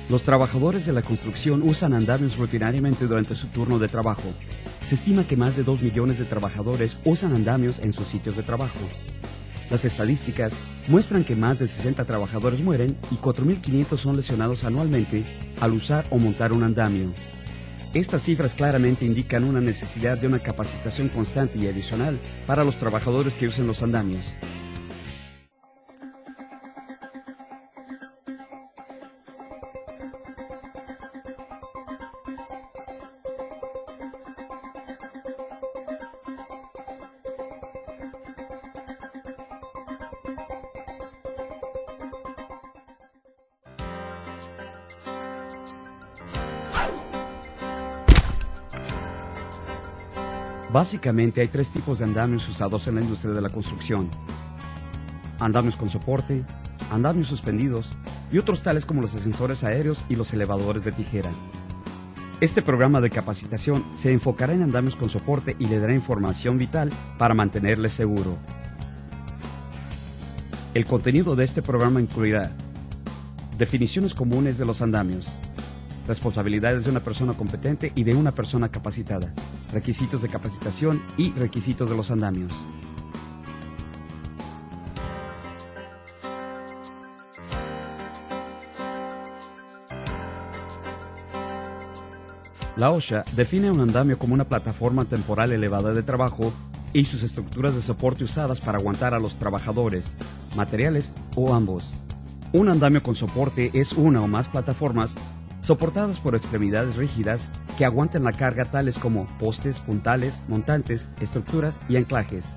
Los trabajadores de la construcción usan andamios rutinariamente durante su turno de trabajo. Se estima que más de 2 millones de trabajadores usan andamios en sus sitios de trabajo. Las estadísticas muestran que más de 60 trabajadores mueren y 4.500 son lesionados anualmente al usar o montar un andamio. Estas cifras claramente indican una necesidad de una capacitación constante y adicional para los trabajadores que usen los andamios. Básicamente hay 3 tipos de andamios usados en la industria de la construcción: andamios con soporte, andamios suspendidos y otros tales como los ascensores aéreos y los elevadores de tijera. Este programa de capacitación se enfocará en andamios con soporte y le dará información vital para mantenerle seguro. El contenido de este programa incluirá definiciones comunes de los andamios, responsabilidades de una persona competente y de una persona capacitada, requisitos de capacitación y requisitos de los andamios. La OSHA define un andamio como una plataforma temporal elevada de trabajo y sus estructuras de soporte usadas para aguantar a los trabajadores, materiales o ambos. Un andamio con soporte es una o más plataformas soportadas por extremidades rígidas que aguantan la carga, tales como postes, puntales, montantes, estructuras y anclajes.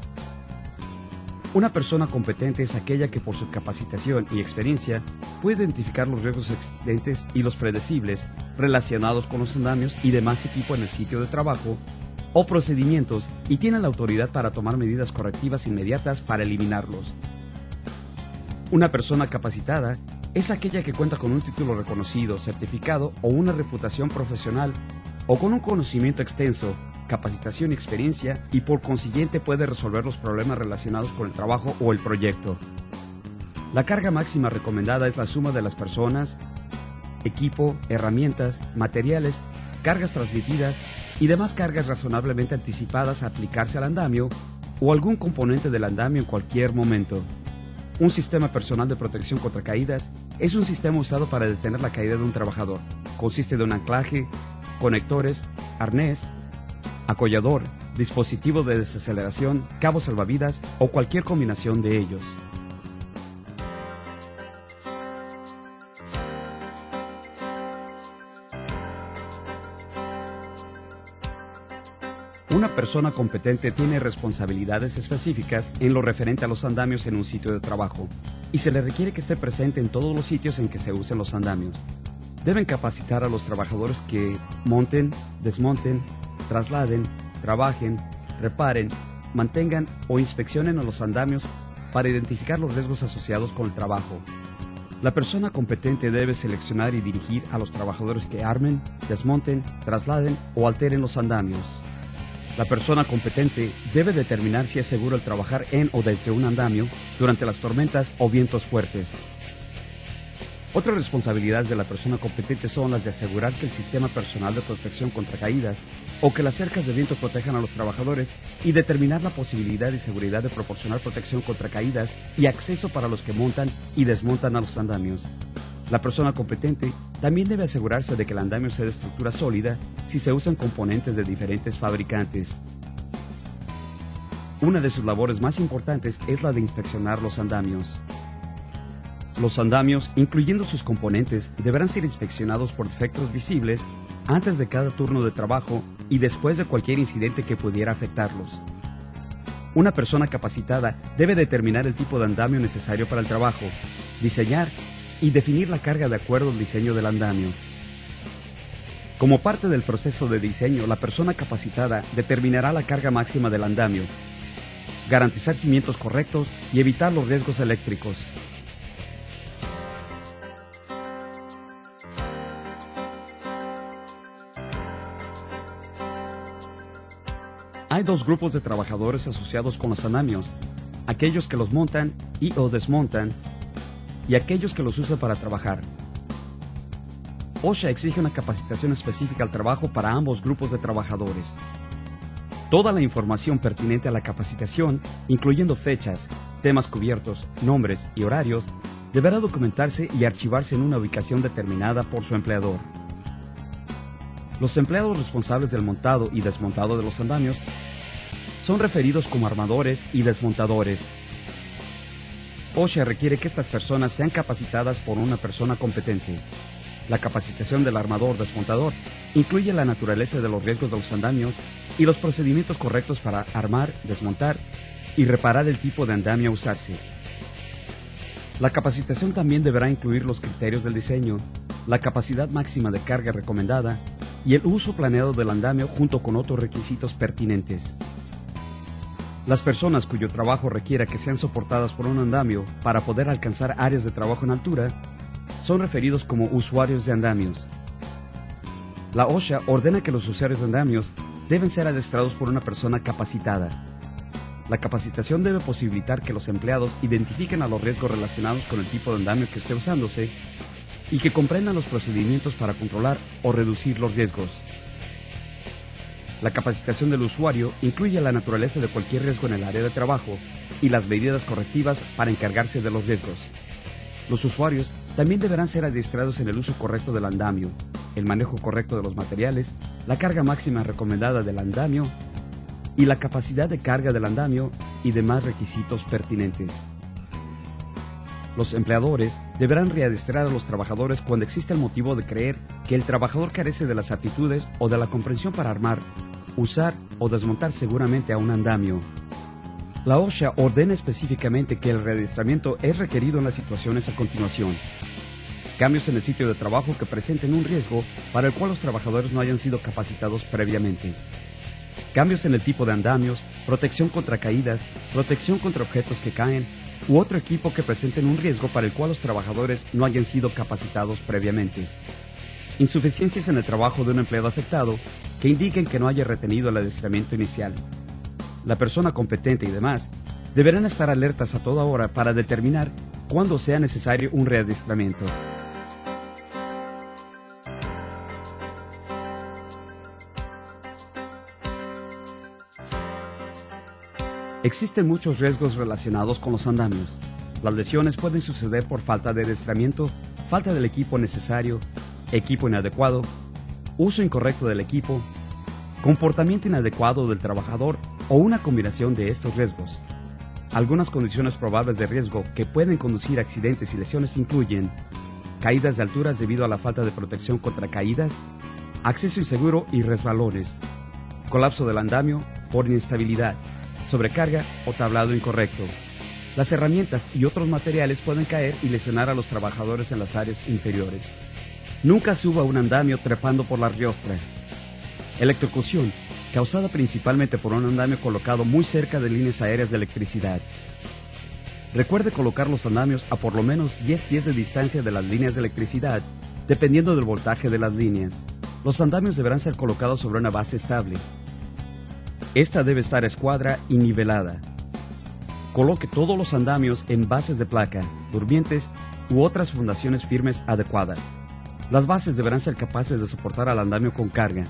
Una persona competente es aquella que por su capacitación y experiencia puede identificar los riesgos existentes y los predecibles relacionados con los andamios y demás equipo en el sitio de trabajo o procedimientos, y tiene la autoridad para tomar medidas correctivas inmediatas para eliminarlos. Una persona capacitada es aquella que cuenta con un título reconocido, certificado o una reputación profesional, o con un conocimiento extenso, capacitación y experiencia, y por consiguiente puede resolver los problemas relacionados con el trabajo o el proyecto. La carga máxima recomendada es la suma de las personas, equipo, herramientas, materiales, cargas transmitidas y demás cargas razonablemente anticipadas a aplicarse al andamio o algún componente del andamio en cualquier momento. Un sistema personal de protección contra caídas es un sistema usado para detener la caída de un trabajador. Consiste de un anclaje, conectores, arnés, acollador, dispositivo de desaceleración, cabo salvavidas o cualquier combinación de ellos. Una persona competente tiene responsabilidades específicas en lo referente a los andamios en un sitio de trabajo, y se le requiere que esté presente en todos los sitios en que se usen los andamios. Deben capacitar a los trabajadores que monten, desmonten, trasladen, trabajen, reparen, mantengan o inspeccionen a los andamios para identificar los riesgos asociados con el trabajo. La persona competente debe seleccionar y dirigir a los trabajadores que armen, desmonten, trasladen o alteren los andamios. La persona competente debe determinar si es seguro el trabajar en o desde un andamio durante las tormentas o vientos fuertes. Otras responsabilidades de la persona competente son las de asegurar que el sistema personal de protección contra caídas o que las cercas de viento protejan a los trabajadores, y determinar la posibilidad y seguridad de proporcionar protección contra caídas y acceso para los que montan y desmontan a los andamios. La persona competente también debe asegurarse de que el andamio sea de estructura sólida si se usan componentes de diferentes fabricantes. Una de sus labores más importantes es la de inspeccionar los andamios. Los andamios, incluyendo sus componentes, deberán ser inspeccionados por defectos visibles antes de cada turno de trabajo y después de cualquier incidente que pudiera afectarlos. Una persona capacitada debe determinar el tipo de andamio necesario para el trabajo, diseñar y definir la carga de acuerdo al diseño del andamio. Como parte del proceso de diseño, la persona capacitada determinará la carga máxima del andamio, garantizar cimientos correctos y evitar los riesgos eléctricos. Hay 2 grupos de trabajadores asociados con los andamios: aquellos que los montan y o desmontan, y aquellos que los usan para trabajar. OSHA exige una capacitación específica al trabajo para ambos grupos de trabajadores. Toda la información pertinente a la capacitación, incluyendo fechas, temas cubiertos, nombres y horarios, deberá documentarse y archivarse en una ubicación determinada por su empleador. Los empleados responsables del montado y desmontado de los andamios son referidos como armadores y desmontadores. OSHA requiere que estas personas sean capacitadas por una persona competente. La capacitación del armador-desmontador incluye la naturaleza de los riesgos de los andamios y los procedimientos correctos para armar, desmontar y reparar el tipo de andamio a usarse. La capacitación también deberá incluir los criterios del diseño, la capacidad máxima de carga recomendada y el uso planeado del andamio junto con otros requisitos pertinentes. Las personas cuyo trabajo requiera que sean soportadas por un andamio para poder alcanzar áreas de trabajo en altura son referidos como usuarios de andamios. La OSHA ordena que los usuarios de andamios deben ser adiestrados por una persona capacitada. La capacitación debe posibilitar que los empleados identifiquen a los riesgos relacionados con el tipo de andamio que esté usándose y que comprendan los procedimientos para controlar o reducir los riesgos. La capacitación del usuario incluye la naturaleza de cualquier riesgo en el área de trabajo y las medidas correctivas para encargarse de los riesgos. Los usuarios también deberán ser adiestrados en el uso correcto del andamio, el manejo correcto de los materiales, la carga máxima recomendada del andamio y la capacidad de carga del andamio y demás requisitos pertinentes. Los empleadores deberán readiestrar a los trabajadores cuando existe el motivo de creer que el trabajador carece de las aptitudes o de la comprensión para armar, usar o desmontar seguramente a un andamio. La OSHA ordena específicamente que el readiestramiento es requerido en las situaciones a continuación. Cambios en el sitio de trabajo que presenten un riesgo para el cual los trabajadores no hayan sido capacitados previamente. Cambios en el tipo de andamios, protección contra caídas, protección contra objetos que caen u otro equipo que presenten un riesgo para el cual los trabajadores no hayan sido capacitados previamente. Insuficiencias en el trabajo de un empleado afectado que indiquen que no haya retenido el adiestramiento inicial. La persona competente y demás deberán estar alertas a toda hora para determinar cuándo sea necesario un readiestramiento. Existen muchos riesgos relacionados con los andamios. Las lesiones pueden suceder por falta de adiestramiento, falta del equipo necesario, equipo inadecuado, uso incorrecto del equipo, comportamiento inadecuado del trabajador o una combinación de estos riesgos. Algunas condiciones probables de riesgo que pueden conducir a accidentes y lesiones incluyen caídas de alturas debido a la falta de protección contra caídas, acceso inseguro y resbalones, colapso del andamio por inestabilidad, sobrecarga o tablado incorrecto. Las herramientas y otros materiales pueden caer y lesionar a los trabajadores en las áreas inferiores. Nunca suba un andamio trepando por la riostra. Electrocución, causada principalmente por un andamio colocado muy cerca de líneas aéreas de electricidad. Recuerde colocar los andamios a por lo menos 10 pies de distancia de las líneas de electricidad, dependiendo del voltaje de las líneas. Los andamios deberán ser colocados sobre una base estable. Esta debe estar a escuadra y nivelada. Coloque todos los andamios en bases de placa, durmientes u otras fundaciones firmes adecuadas. Las bases deberán ser capaces de soportar al andamio con carga.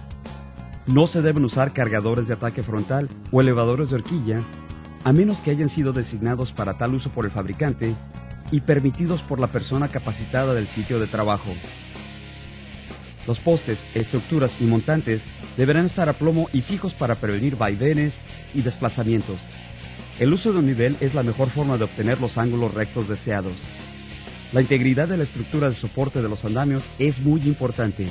No se deben usar cargadores de ataque frontal o elevadores de horquilla, a menos que hayan sido designados para tal uso por el fabricante y permitidos por la persona capacitada del sitio de trabajo. Los postes, estructuras y montantes deberán estar a plomo y fijos para prevenir vaivenes y desplazamientos. El uso de un nivel es la mejor forma de obtener los ángulos rectos deseados. La integridad de la estructura de soporte de los andamios es muy importante.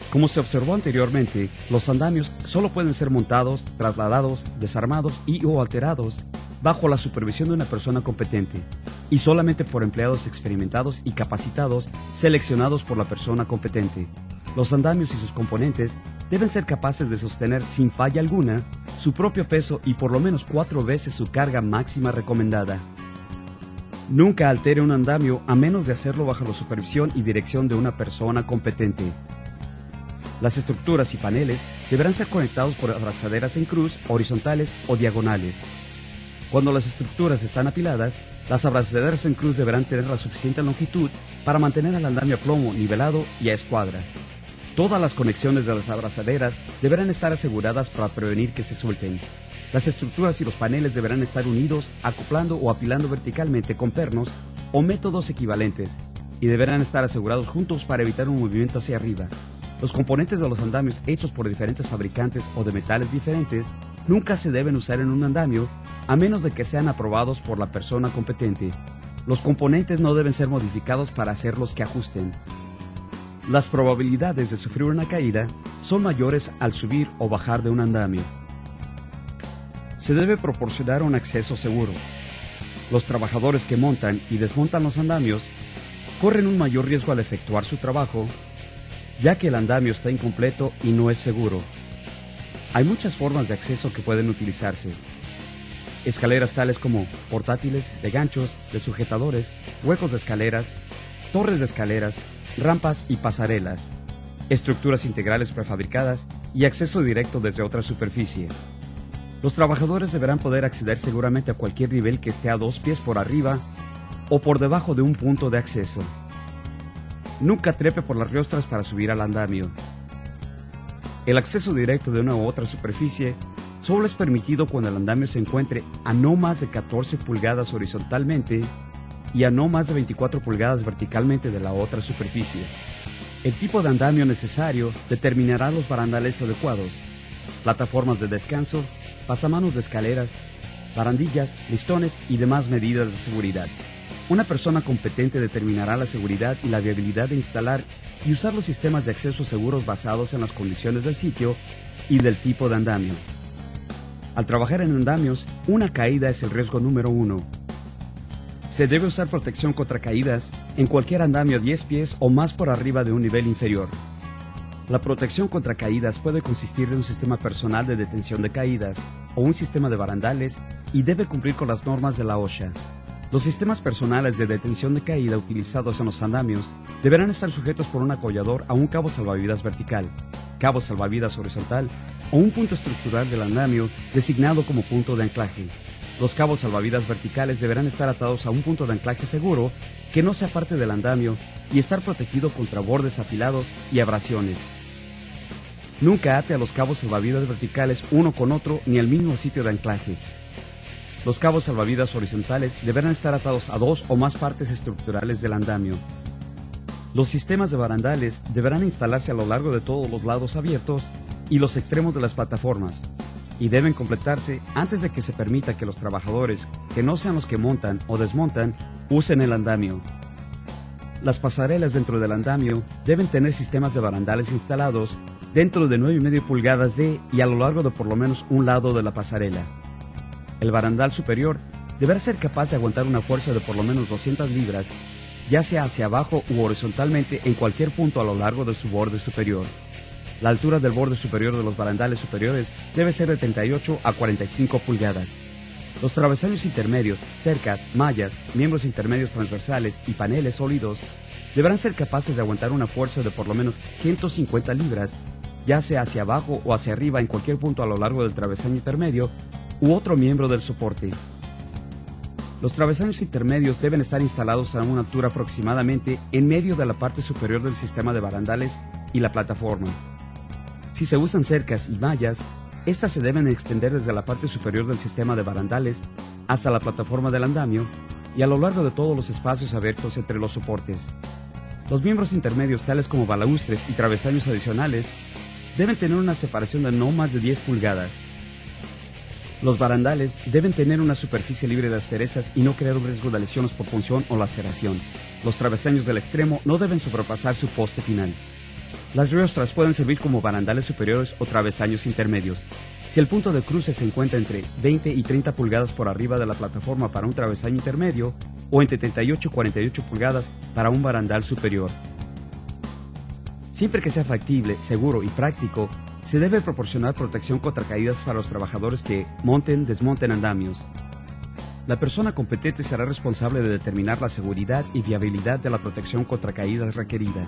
Como se observó anteriormente, los andamios solo pueden ser montados, trasladados, desarmados y o alterados bajo la supervisión de una persona competente y solamente por empleados experimentados y capacitados seleccionados por la persona competente. Los andamios y sus componentes deben ser capaces de sostener sin falla alguna su propio peso y por lo menos 4 veces su carga máxima recomendada. Nunca altere un andamio a menos de hacerlo bajo la supervisión y dirección de una persona competente. Las estructuras y paneles deberán ser conectados por abrazaderas en cruz, horizontales o diagonales. Cuando las estructuras están apiladas, las abrazaderas en cruz deberán tener la suficiente longitud para mantener el andamio a plomo nivelado y a escuadra. Todas las conexiones de las abrazaderas deberán estar aseguradas para prevenir que se suelten. Las estructuras y los paneles deberán estar unidos, acoplando o apilando verticalmente con pernos o métodos equivalentes, y deberán estar asegurados juntos para evitar un movimiento hacia arriba. Los componentes de los andamios hechos por diferentes fabricantes o de metales diferentes nunca se deben usar en un andamio a menos de que sean aprobados por la persona competente. Los componentes no deben ser modificados para hacerlos que ajusten. Las probabilidades de sufrir una caída son mayores al subir o bajar de un andamio. Se debe proporcionar un acceso seguro. Los trabajadores que montan y desmontan los andamios corren un mayor riesgo al efectuar su trabajo, ya que el andamio está incompleto y no es seguro. Hay muchas formas de acceso que pueden utilizarse. Escaleras tales como portátiles, de ganchos, de sujetadores, huecos de escaleras, torres de escaleras, rampas y pasarelas, estructuras integrales prefabricadas y acceso directo desde otra superficie. Los trabajadores deberán poder acceder seguramente a cualquier nivel que esté a 2 pies por arriba o por debajo de un punto de acceso. Nunca trepe por las riostras para subir al andamio. El acceso directo de una u otra superficie solo es permitido cuando el andamio se encuentre a no más de 14 pulgadas horizontalmente y a no más de 24 pulgadas verticalmente de la otra superficie. El tipo de andamio necesario determinará los barandales adecuados, plataformas de descanso, pasamanos de escaleras, barandillas, listones y demás medidas de seguridad. Una persona competente determinará la seguridad y la viabilidad de instalar y usar los sistemas de acceso seguros basados en las condiciones del sitio y del tipo de andamio. Al trabajar en andamios, una caída es el riesgo número 1. Se debe usar protección contra caídas en cualquier andamio 10 pies o más por arriba de un nivel inferior. La protección contra caídas puede consistir de un sistema personal de detención de caídas o un sistema de barandales y debe cumplir con las normas de la OSHA. Los sistemas personales de detención de caída utilizados en los andamios deberán estar sujetos por un acollador a un cabo salvavidas vertical, cabo salvavidas horizontal o un punto estructural del andamio designado como punto de anclaje. Los cabos salvavidas verticales deberán estar atados a un punto de anclaje seguro que no sea parte del andamio y estar protegido contra bordes afilados y abrasiones. Nunca ate a los cabos salvavidas verticales uno con otro ni al mismo sitio de anclaje. Los cabos salvavidas horizontales deberán estar atados a 2 o más partes estructurales del andamio. Los sistemas de barandales deberán instalarse a lo largo de todos los lados abiertos y los extremos de las plataformas, y deben completarse antes de que se permita que los trabajadores, que no sean los que montan o desmontan, usen el andamio. Las pasarelas dentro del andamio deben tener sistemas de barandales instalados dentro de 9,5 pulgadas y a lo largo de por lo menos un lado de la pasarela. El barandal superior deberá ser capaz de aguantar una fuerza de por lo menos 200 libras, ya sea hacia abajo u horizontalmente en cualquier punto a lo largo de su borde superior. La altura del borde superior de los barandales superiores debe ser de 38 a 45 pulgadas. Los travesaños intermedios, cercas, mallas, miembros intermedios transversales y paneles sólidos deberán ser capaces de aguantar una fuerza de por lo menos 150 libras, ya sea hacia abajo o hacia arriba en cualquier punto a lo largo del travesaño intermedio u otro miembro del soporte. Los travesaños intermedios deben estar instalados a una altura aproximadamente en medio de la parte superior del sistema de barandales y la plataforma. Si se usan cercas y mallas, estas se deben extender desde la parte superior del sistema de barandales hasta la plataforma del andamio y a lo largo de todos los espacios abiertos entre los soportes. Los miembros intermedios, tales como balaustres y travesaños adicionales, deben tener una separación de no más de 10 pulgadas. Los barandales deben tener una superficie libre de asperezas y no crear un riesgo de lesiones por punción o laceración. Los travesaños del extremo no deben sobrepasar su poste final. Las riostras pueden servir como barandales superiores o travesaños intermedios. Si el punto de cruce se encuentra entre 20 y 30 pulgadas por arriba de la plataforma para un travesaño intermedio o entre 38 y 48 pulgadas para un barandal superior. Siempre que sea factible, seguro y práctico, se debe proporcionar protección contra caídas para los trabajadores que desmonten andamios. La persona competente será responsable de determinar la seguridad y viabilidad de la protección contra caídas requerida.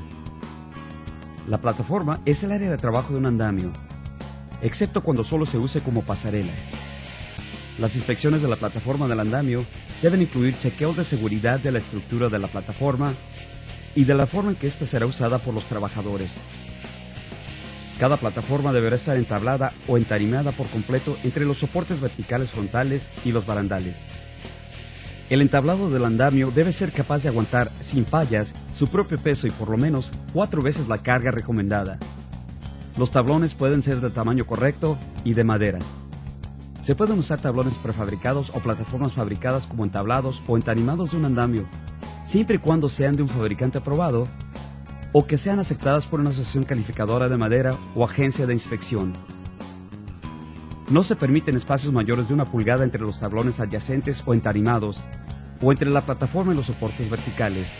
La plataforma es el área de trabajo de un andamio, excepto cuando solo se use como pasarela. Las inspecciones de la plataforma del andamio deben incluir chequeos de seguridad de la estructura de la plataforma y de la forma en que ésta será usada por los trabajadores. Cada plataforma deberá estar entablada o entarimada por completo entre los soportes verticales frontales y los barandales. El entablado del andamio debe ser capaz de aguantar, sin fallas, su propio peso y por lo menos 4 veces la carga recomendada. Los tablones pueden ser de tamaño correcto y de madera. Se pueden usar tablones prefabricados o plataformas fabricadas como entablados o entarimados de un andamio, siempre y cuando sean de un fabricante aprobado o que sean aceptadas por una asociación calificadora de madera o agencia de inspección. No se permiten espacios mayores de 1 pulgada entre los tablones adyacentes o entarimados, o entre la plataforma y los soportes verticales.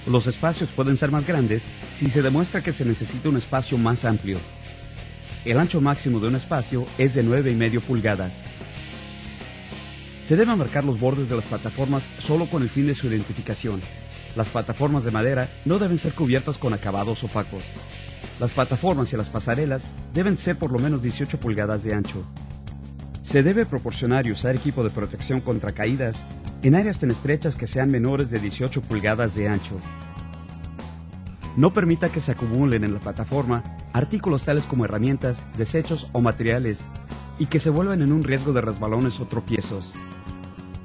Los espacios pueden ser más grandes si se demuestra que se necesita un espacio más amplio. El ancho máximo de un espacio es de 9,5 pulgadas. Se deben marcar los bordes de las plataformas solo con el fin de su identificación. Las plataformas de madera no deben ser cubiertas con acabados opacos. Las plataformas y las pasarelas deben ser por lo menos 18 pulgadas de ancho. Se debe proporcionar y usar equipo de protección contra caídas en áreas tan estrechas que sean menores de 18 pulgadas de ancho. No permita que se acumulen en la plataforma artículos tales como herramientas, desechos o materiales y que se vuelvan en un riesgo de resbalones o tropiezos.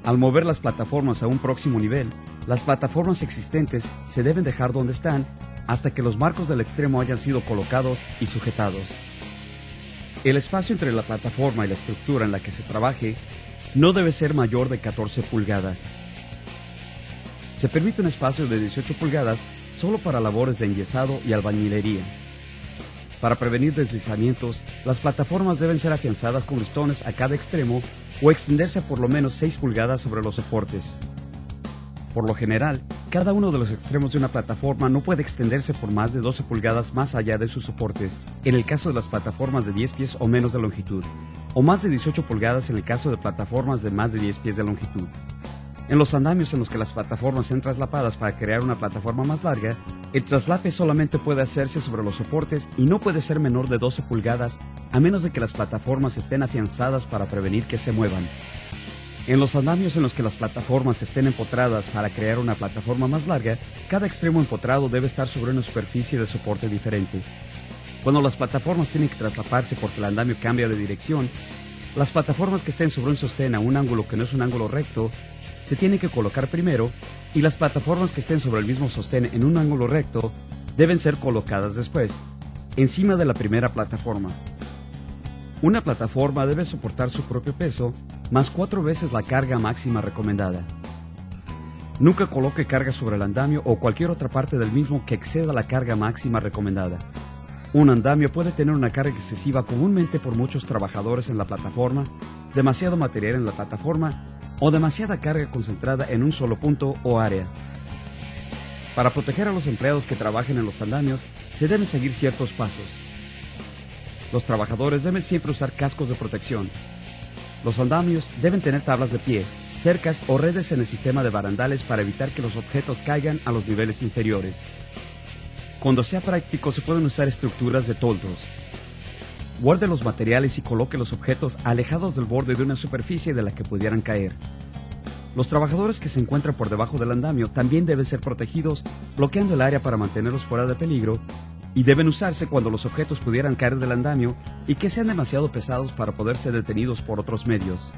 Al mover las plataformas a un próximo nivel, las plataformas existentes se deben dejar donde están hasta que los marcos del extremo hayan sido colocados y sujetados. El espacio entre la plataforma y la estructura en la que se trabaje no debe ser mayor de 14 pulgadas. Se permite un espacio de 18 pulgadas solo para labores de enyesado y albañilería. Para prevenir deslizamientos, las plataformas deben ser afianzadas con listones a cada extremo o extenderse por lo menos 6 pulgadas sobre los soportes. Por lo general, cada uno de los extremos de una plataforma no puede extenderse por más de 12 pulgadas más allá de sus soportes, en el caso de las plataformas de 10 pies o menos de longitud, o más de 18 pulgadas en el caso de plataformas de más de 10 pies de longitud. En los andamios en los que las plataformas sean traslapadas para crear una plataforma más larga, el traslape solamente puede hacerse sobre los soportes y no puede ser menor de 12 pulgadas a menos de que las plataformas estén afianzadas para prevenir que se muevan. En los andamios en los que las plataformas estén empotradas para crear una plataforma más larga, cada extremo empotrado debe estar sobre una superficie de soporte diferente. Cuando las plataformas tienen que traslaparse porque el andamio cambia de dirección, las plataformas que estén sobre un sostén a un ángulo que no es un ángulo recto se tienen que colocar primero y las plataformas que estén sobre el mismo sostén en un ángulo recto deben ser colocadas después, encima de la primera plataforma. Una plataforma debe soportar su propio peso más 4 veces la carga máxima recomendada. Nunca coloque carga sobre el andamio o cualquier otra parte del mismo que exceda la carga máxima recomendada. Un andamio puede tener una carga excesiva comúnmente por muchos trabajadores en la plataforma, demasiado material en la plataforma o demasiada carga concentrada en un solo punto o área. Para proteger a los empleados que trabajen en los andamios, se deben seguir ciertos pasos. Los trabajadores deben siempre usar cascos de protección. Los andamios deben tener tablas de pie, cercas o redes en el sistema de barandales para evitar que los objetos caigan a los niveles inferiores. Cuando sea práctico, se pueden usar estructuras de toldos. Guarde los materiales y coloque los objetos alejados del borde de una superficie de la que pudieran caer. Los trabajadores que se encuentran por debajo del andamio también deben ser protegidos, bloqueando el área para mantenerlos fuera de peligro, y deben usarse cuando los objetos pudieran caer del andamio y que sean demasiado pesados para poder ser detenidos por otros medios.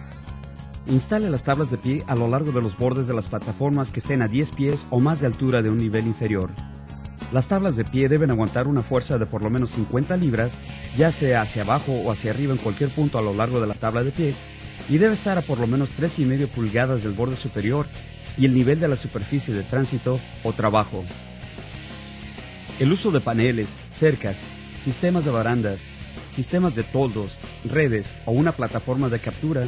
Instale las tablas de pie a lo largo de los bordes de las plataformas que estén a 10 pies o más de altura de un nivel inferior. Las tablas de pie deben aguantar una fuerza de por lo menos 50 libras, ya sea hacia abajo o hacia arriba en cualquier punto a lo largo de la tabla de pie, y debe estar a por lo menos 3,5 pulgadas del borde superior y el nivel de la superficie de tránsito o trabajo. El uso de paneles, cercas, sistemas de barandas, sistemas de toldos, redes o una plataforma de captura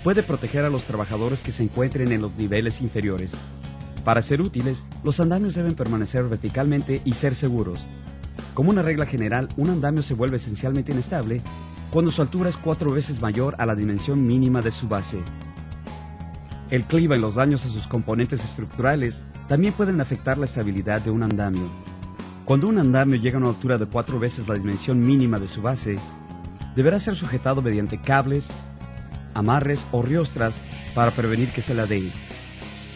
puede proteger a los trabajadores que se encuentren en los niveles inferiores. Para ser útiles, los andamios deben permanecer verticalmente y ser seguros. Como una regla general, un andamio se vuelve esencialmente inestable cuando su altura es 4 veces mayor a la dimensión mínima de su base. El clima y los daños a sus componentes estructurales también pueden afectar la estabilidad de un andamio. Cuando un andamio llega a una altura de 4 veces la dimensión mínima de su base, deberá ser sujetado mediante cables, amarres o riostras para prevenir que se ladeen.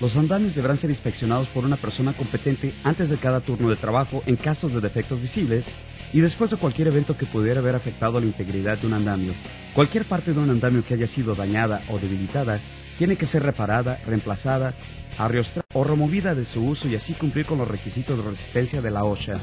Los andamios deberán ser inspeccionados por una persona competente antes de cada turno de trabajo en casos de defectos visibles y después de cualquier evento que pudiera haber afectado la integridad de un andamio. Cualquier parte de un andamio que haya sido dañada o debilitada tiene que ser reparada, reemplazada, arriostrada o removida de su uso y así cumplir con los requisitos de resistencia de la OSHA.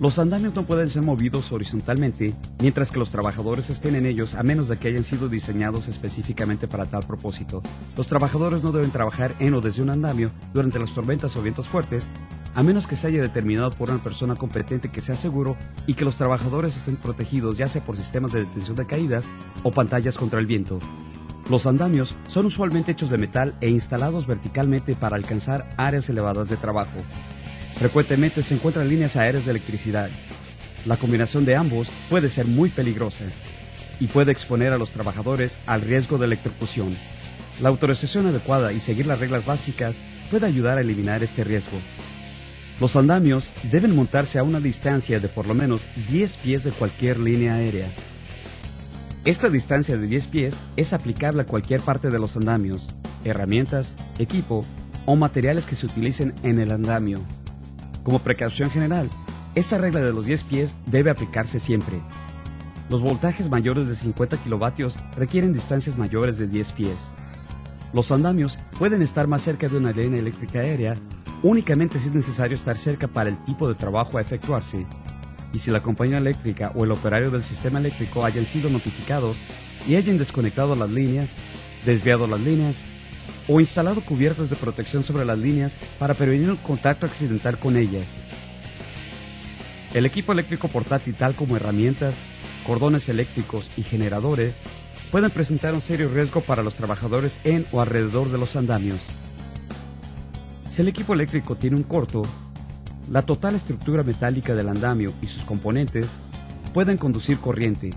Los andamios no pueden ser movidos horizontalmente mientras que los trabajadores estén en ellos a menos de que hayan sido diseñados específicamente para tal propósito. Los trabajadores no deben trabajar en o desde un andamio durante las tormentas o vientos fuertes a menos que se haya determinado por una persona competente que sea seguro y que los trabajadores estén protegidos ya sea por sistemas de detención de caídas o pantallas contra el viento. Los andamios son usualmente hechos de metal e instalados verticalmente para alcanzar áreas elevadas de trabajo. Frecuentemente se encuentran líneas aéreas de electricidad. La combinación de ambos puede ser muy peligrosa y puede exponer a los trabajadores al riesgo de electrocución. La autorización adecuada y seguir las reglas básicas puede ayudar a eliminar este riesgo. Los andamios deben montarse a una distancia de por lo menos 10 pies de cualquier línea aérea. Esta distancia de 10 pies es aplicable a cualquier parte de los andamios, herramientas, equipo o materiales que se utilicen en el andamio. Como precaución general, esta regla de los 10 pies debe aplicarse siempre. Los voltajes mayores de 50 kilovatios requieren distancias mayores de 10 pies. Los andamios pueden estar más cerca de una línea eléctrica aérea únicamente si es necesario estar cerca para el tipo de trabajo a efectuarse, y si la compañía eléctrica o el operario del sistema eléctrico hayan sido notificados y hayan desconectado las líneas, desviado las líneas, o instalado cubiertas de protección sobre las líneas para prevenir un contacto accidental con ellas. El equipo eléctrico portátil, tal como herramientas, cordones eléctricos y generadores, pueden presentar un serio riesgo para los trabajadores en o alrededor de los andamios. Si el equipo eléctrico tiene un corto, la total estructura metálica del andamio y sus componentes pueden conducir corriente.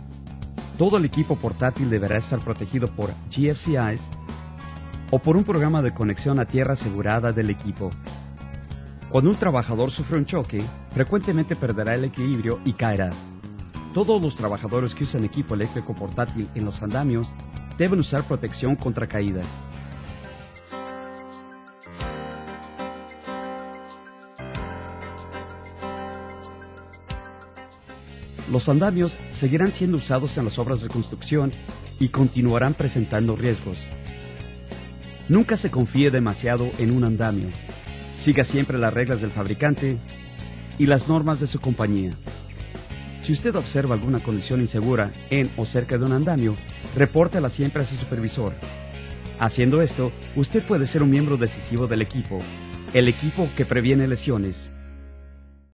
Todo el equipo portátil deberá estar protegido por GFCIs o por un programa de conexión a tierra asegurada del equipo. Cuando un trabajador sufre un choque, frecuentemente perderá el equilibrio y caerá. Todos los trabajadores que usan equipo eléctrico portátil en los andamios deben usar protección contra caídas. Los andamios seguirán siendo usados en las obras de construcción y continuarán presentando riesgos. Nunca se confíe demasiado en un andamio. Siga siempre las reglas del fabricante y las normas de su compañía. Si usted observa alguna condición insegura en o cerca de un andamio, repórtela siempre a su supervisor. Haciendo esto, usted puede ser un miembro decisivo del equipo, el equipo que previene lesiones.